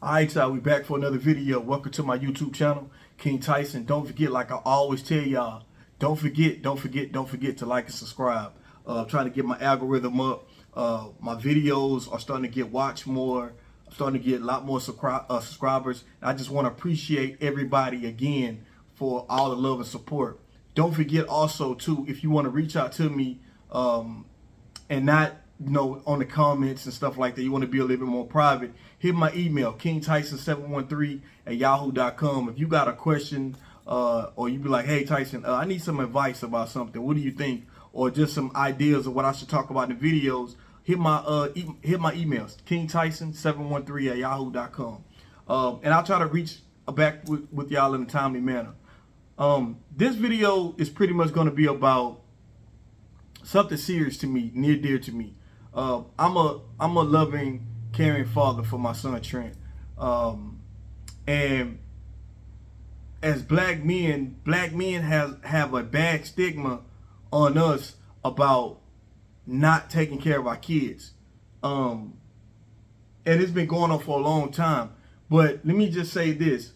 All right, y'all, we back for another video. Welcome to my YouTube channel, King Tyson. Don't forget, like I always tell y'all, don't forget to like and subscribe. I'm trying to get my algorithm up. My videos are starting to get watched more. I'm starting to get a lot more subscribers. I just want to appreciate everybody again for all the love and support. Don't forget also, too, if you want to reach out to me and not on the comments and stuff like that, you want to be a little bit more private, hit my email, kingtyson713@yahoo.com. If you got a question or you be like, hey Tyson, I need some advice about something, what do you think, or just some ideas of what I should talk about in the videos, hit my emails, kingtyson713@yahoo.com. And I'll try to reach back with y'all in a timely manner. This video is pretty much going to be about something serious to me, near dear to me. I'm a loving, caring father for my son Trent, and as black men have a bad stigma on us about not taking care of our kids, and it's been going on for a long time. But let me just say this: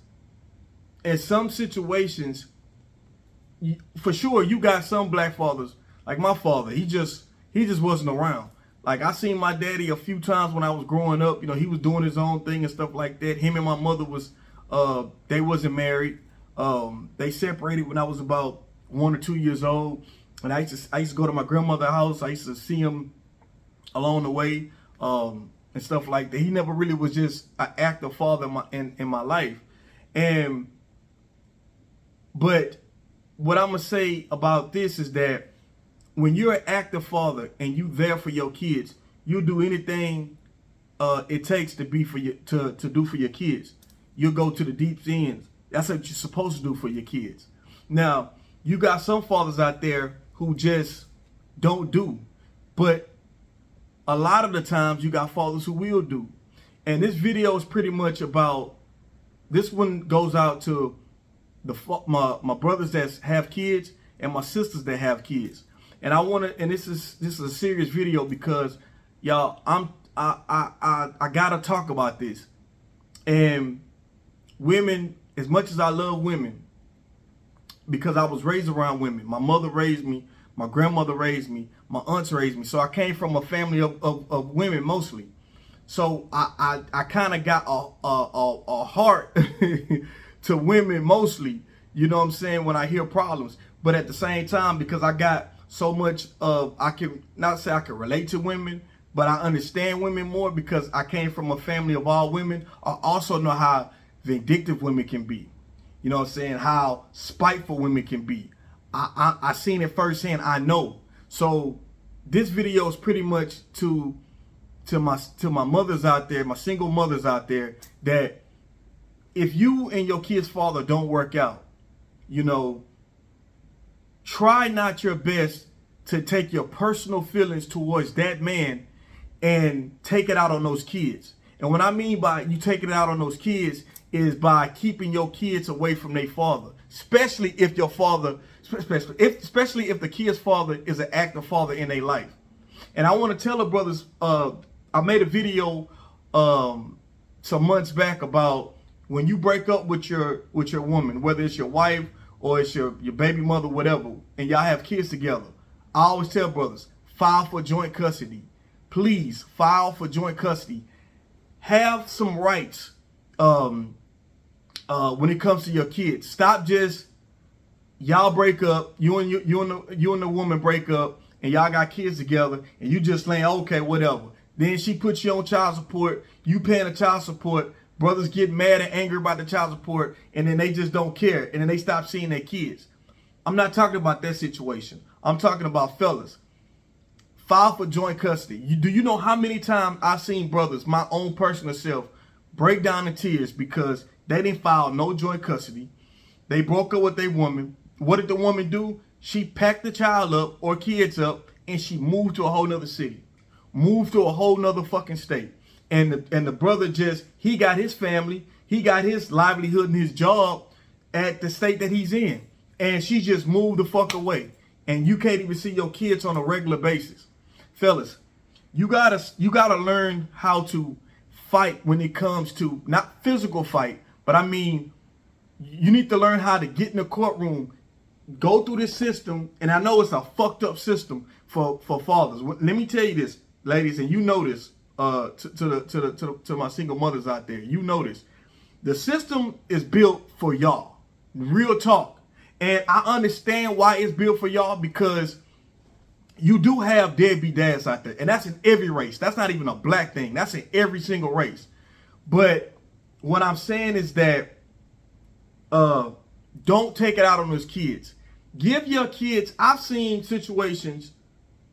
in some situations, for sure, you got some black fathers like my father. He just wasn't around. Like, I seen my daddy a few times when I was growing up. You know, he was doing his own thing and stuff like that. Him and my mother they wasn't married. They separated when I was about 1 or 2 years old. And I used to go to my grandmother's house. I used to see him along the way and stuff like that. He never really was just an active father in my life. But what I'm gonna say about this is that when you're an active father and you there for your kids, you'll do anything it takes to be for you to do for your kids. You'll go to the deep ends. That's what you're supposed to do for your kids. Now, you got some fathers out there who just don't do, but a lot of the times you got fathers who will do. And this video is pretty much about, this one goes out to my brothers that have kids and my sisters that have kids. And I want to, and this is a serious video because y'all, I gotta talk about this. And women, as much as I love women, because I was raised around women. My mother raised me, my grandmother raised me, my aunts raised me. So I came from a family of women mostly. So I kind of got a heart to women mostly. You know what I'm saying? When I hear problems, but at the same time, because I got so much of, I can not say I can relate to women, but I understand women more because I came from a family of all women. I also know how vindictive women can be. You know what I'm saying? How spiteful women can be. I seen it firsthand. I know. So this video is pretty much to my mothers out there, my single mothers out there, that if you and your kid's father don't work out, you know, try not your best to take your personal feelings towards that man and take it out on those kids. And what I mean by you taking it out on those kids is by keeping your kids away from their father, especially if your father, especially if the kid's father is an active father in their life. And I want to tell the brothers, I made a video some months back about when you break up with your woman, whether it's your wife or it's your baby mother, whatever, and y'all have kids together. I always tell brothers, file for joint custody. Please file for joint custody. Have some rights when it comes to your kids. Stop just, y'all break up, you and the woman break up, and y'all got kids together, and you just laying, okay, whatever. Then she puts you on child support, you paying the child support, brothers get mad and angry about the child support, and then they just don't care, and then they stop seeing their kids. I'm not talking about that situation. I'm talking about fellas. File for joint custody. Do you know how many times I've seen brothers, my own personal self, break down in tears because they didn't file no joint custody. They broke up with their woman. What did the woman do? She packed the child up or kids up and she moved to a whole nother city. Moved to a whole nother fucking state. And the brother he got his family, he got his livelihood and his job at the state that he's in. And she just moved the fuck away. And you can't even see your kids on a regular basis. Fellas, you gotta learn how to fight when it comes to not physical fight, but I mean, you need to learn how to get in the courtroom, go through this system. And I know it's a fucked up system for fathers. Let me tell you this, ladies, and you know this, to my single mothers out there, you know this. The system is built for y'all. Real talk. And I understand why it's built for y'all, because you do have deadbeat dads out there. And that's in every race. That's not even a black thing. That's in every single race. But what I'm saying is that don't take it out on those kids. Give your kids, I've seen situations.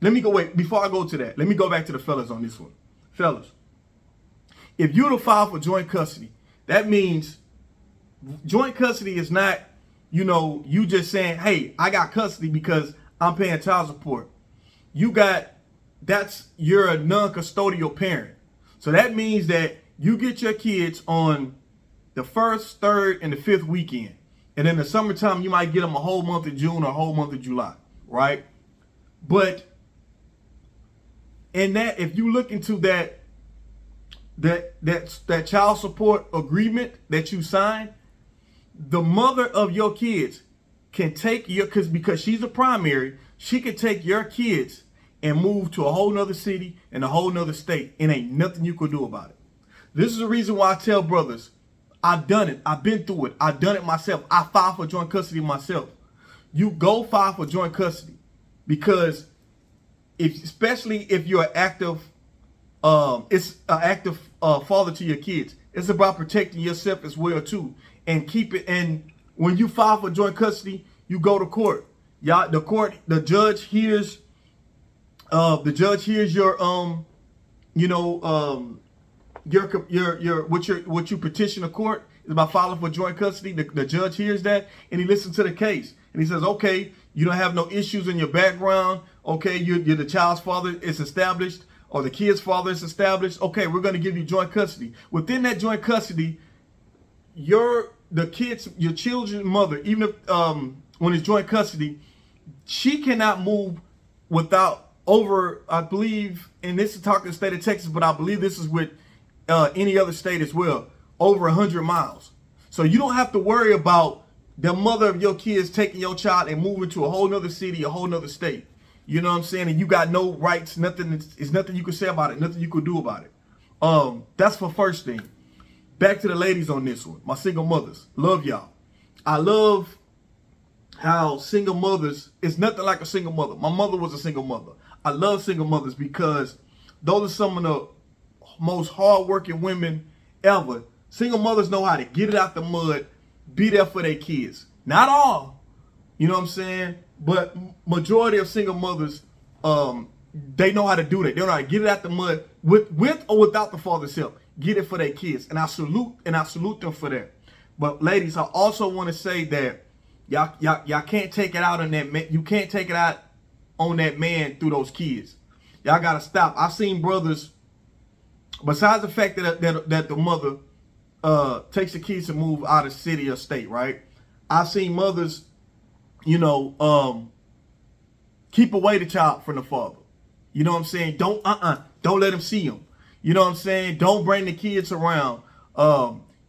Before I go to that, let me go back to the fellas on this one. Fellas, if you're to file for joint custody, that means joint custody is not, you just saying, hey, I got custody because I'm paying child support. You're a non-custodial parent. So that means that you get your kids on the 1st, 3rd, and the 5th weekend. And in the summertime, you might get them a whole month of June or a whole month of July, right? But in that, if you look into that child support agreement that you signed, the mother of your kids can take because she's a primary, she can take your kids and move to a whole nother city and a whole nother state, and ain't nothing you could do about it. This is the reason why I tell brothers, I've done it. I've been through it. I've done it myself. I filed for joint custody myself. You go file for joint custody, because especially if you're an active, it's an active father to your kids. It's about protecting yourself as well too, and keep it. And when you file for joint custody, you go to court. The judge hears your what you petition the court is about filing for joint custody. The judge hears that, and he listens to the case, and he says, okay, you don't have no issues in your background. Okay, you're the child's father is established, or the kid's father is established. Okay, we're going to give you joint custody. Within that joint custody, your children's mother, even if when it's joint custody, she cannot move without I believe, and this is talking the state of Texas, but I believe this is with any other state as well, over 100 miles. So you don't have to worry about the mother of your kids taking your child and moving to a whole nother city, a whole nother state. You know what I'm saying? And you got no rights, nothing. It's nothing you can say about it, nothing you could do about it. That's for first thing. Back to the ladies on this one. My single mothers, love y'all. I love how single mothers, it's nothing like a single mother. My mother was a single mother. I love single mothers because those are some of the most hardworking women ever. Single mothers know how to get it out the mud, be there for their kids. Not all, you know what I'm saying? But majority of single mothers, they know how to do that. They know how to get it out the mud with or without the father's help. Get it for their kids. And I salute them for that. But ladies, I also want to say that y'all can't take it out on that man. You can't take it out on that man through those kids. Y'all gotta stop. I've seen brothers, besides the fact that the mother takes the kids to move out of city or state, right? I've seen mothers, keep away the child from the father. You know what I'm saying? Don't let him see him. You know what I'm saying? Don't bring the kids around.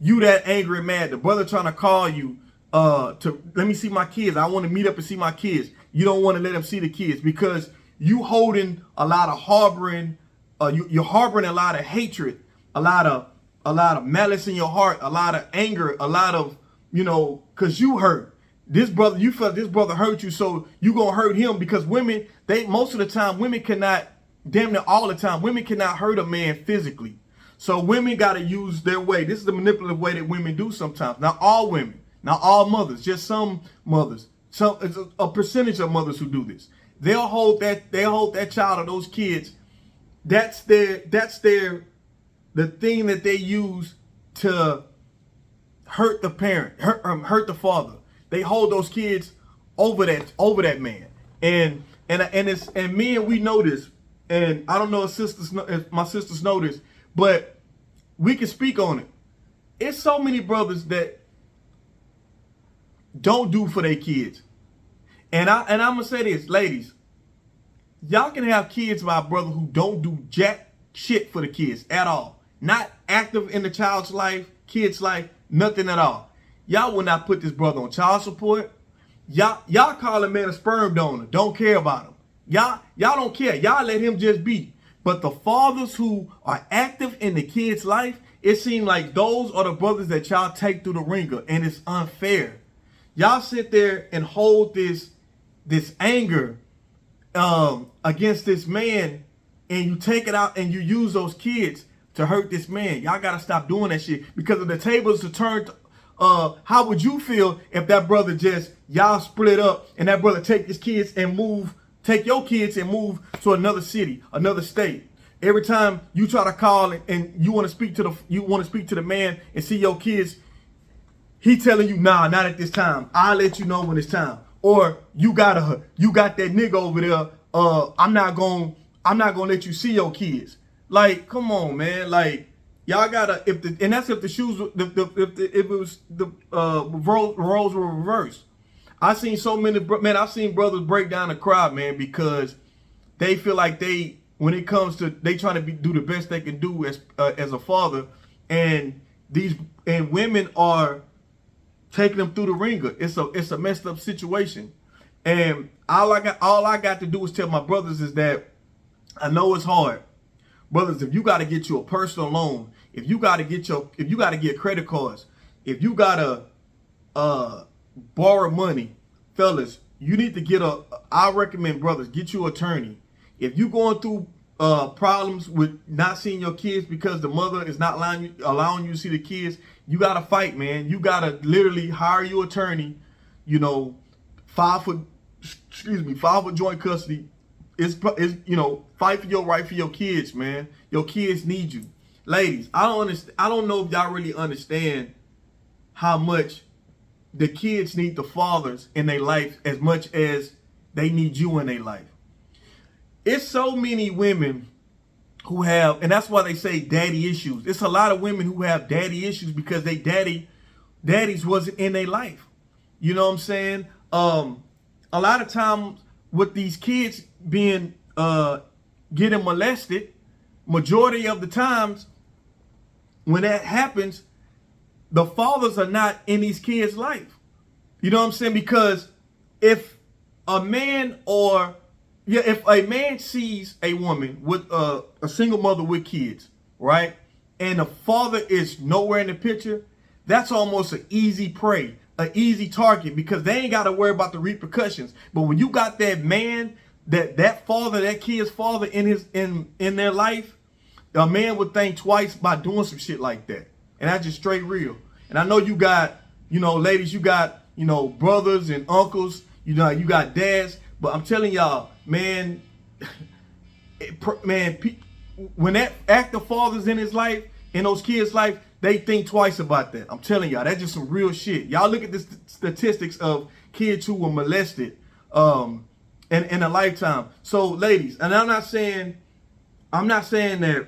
You that angry and mad, the brother trying to call you to let me see my kids. I want to meet up and see my kids. You don't want to let them see the kids because you holding a lot of harboring. You're harboring a lot of hatred, a lot of malice in your heart, a lot of anger, a lot of because you hurt this brother. You felt this brother hurt you, so you gonna hurt him because women. Most of the time women cannot. Damn near all the time, women cannot hurt a man physically. So women got to use their way. This is the manipulative way that women do sometimes. Not all women, not all mothers, just some mothers. It's a percentage of mothers who do this. They'll hold that child or those kids. That's the thing that they use to hurt the parent, hurt the father. They hold those kids over that man. And men, we know this. And I don't know if my sisters know this, but we can speak on it. It's so many brothers that don't do for their kids. And I'm gonna say this, ladies, y'all can have kids by a brother who don't do jack shit for the kids at all. Not active in the child's life, kid's life, nothing at all. Y'all will not put this brother on child support. Y'all call a man a sperm donor. Don't care about him. Y'all don't care. Y'all let him just be. But the fathers who are active in the kid's life, it seems like those are the brothers that y'all take through the ringer, and it's unfair. Y'all sit there and hold this anger against this man, and you take it out and you use those kids to hurt this man. Y'all gotta stop doing that shit, because if the tables are turned, how would you feel if that brother just, y'all split up and that brother take his kids and take your kids and move to another city, another state? Every time you try to call and you want to speak to the man and see your kids, he telling you, nah, not at this time. I'll let you know when it's time. Or you got that nigga over there. I'm not gonna let you see your kids. Like, come on, man. Like, y'all gotta, if the shoes, if it was the roles were reversed. I've seen I've seen brothers break down the crowd, man, because they feel like when it comes to, they trying to do the best they can do as a father, and women are taking them through the ringer. It's a messed up situation. And all I got to do is tell my brothers is that I know it's hard. Brothers, if you got to get you a personal loan, if you got to get credit cards, if you got to borrow money, fellas, you need to I recommend, brothers, get you an attorney. If you going through problems with not seeing your kids because the mother is not allowing you to see the kids, you gotta fight, man. You gotta literally hire your attorney. File for joint custody. Fight for your right for your kids, man. Your kids need you, ladies. I don't know if y'all really understand how much the kids need the fathers in their life as much as they need you in their life. It's so many women who have, and that's why they say daddy issues. It's a lot of women who have daddy issues because they daddies wasn't in their life. You know what I'm saying? A lot of times with these kids being getting molested, majority of the times when that happens, the fathers are not in these kids' life. You know what I'm saying? Because if a man sees a woman with a single mother with kids, right, and the father is nowhere in the picture, that's almost an easy prey, an easy target, because they ain't got to worry about the repercussions. But when you got that man, that father, that kid's father in their life, a man would think twice by doing some shit like that. And that's just straight real. And I know you got, ladies, you got, brothers and uncles, you got dads. But I'm telling y'all, man, when that active father's in his life, in those kids' life, they think twice about that. I'm telling y'all, that's just some real shit. Y'all look at the statistics of kids who were molested in a lifetime. So, ladies, and I'm not saying that,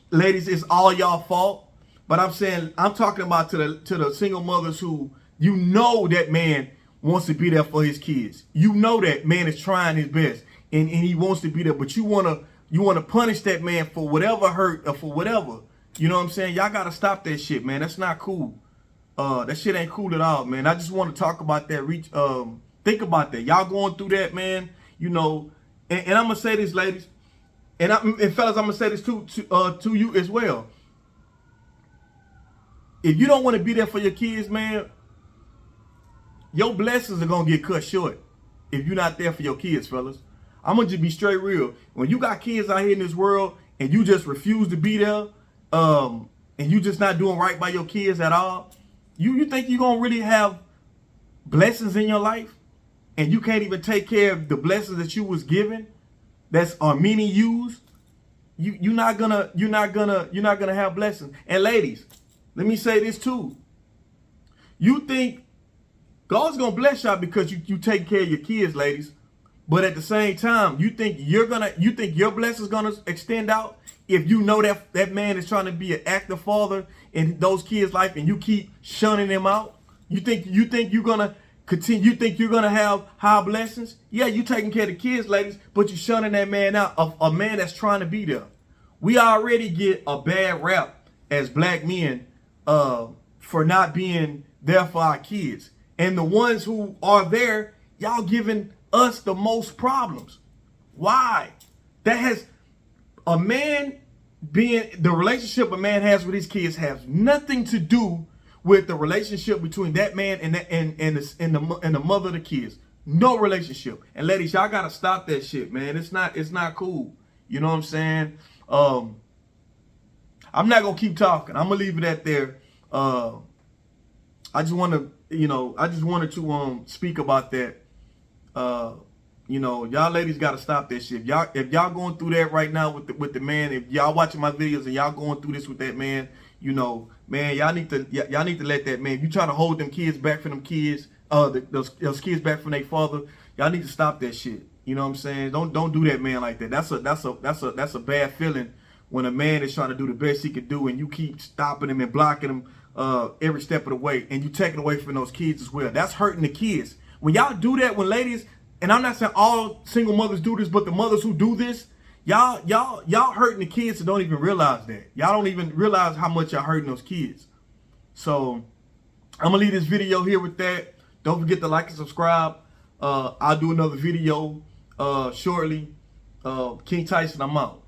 ladies, it's all y'all fault. But I'm talking about to the single mothers who, that man wants to be there for his kids. That man is trying his best and he wants to be there, but you wanna punish that man for whatever hurt or for whatever. You know what I'm saying? Y'all gotta stop that shit, man. That's not cool. That shit ain't cool at all, man. I just want to talk about that. Think about that. Y'all going through that, man. And I'm gonna say this, ladies, and fellas, I'm gonna say this to you as well. If you don't want to be there for your kids, man, your blessings are going to get cut short if you're not there for your kids, fellas. I'm going to just be straight real. When you got kids out here in this world and you just refuse to be there, and you just not doing right by your kids at all, you think you're going to really have blessings in your life? And you can't even take care of the blessings that you was given are meaning used? You're not gonna have blessings. And ladies, let me say this too. You think God's gonna bless y'all because you take care of your kids, ladies. But at the same time, you think your blessing's gonna extend out if you know that man is trying to be an active father in those kids' life and you keep shunning them out? You think you're gonna continue? You think you're gonna have high blessings? Yeah, you taking care of the kids, ladies, but you shunning that man out, of a man that's trying to be there. We already get a bad rap as black men for not being there for our kids. And the ones who are there, y'all giving us the most problems. Why? That has a man being, the relationship a man has with his kids has nothing to do with the relationship between that man and the mother of the kids. No relationship. And ladies, y'all gotta stop that shit, man. It's not cool. You know what I'm saying? I'm not gonna keep talking. I'm gonna leave it at there. I just wanted to speak about that. Y'all ladies gotta stop that shit. If y'all going through that right now with the man, if y'all watching my videos and y'all going through this with that man, man, y'all need to let that man. If you trying to hold them kids back from them kids, those kids back from their father, y'all need to stop that shit. You know what I'm saying? Don't do that man like that. That's a bad feeling when a man is trying to do the best he can do and you keep stopping him and blocking him every step of the way, and you taking away from those kids as well. That's hurting the kids. When y'all do that, when ladies, and I'm not saying all single mothers do this, but the mothers who do this, y'all hurting the kids and don't even realize that. Y'all don't even realize how much y'all hurting those kids. So I'm gonna leave this video here with that. Don't forget to like and subscribe. I'll do another video shortly. King Tyson, I'm out.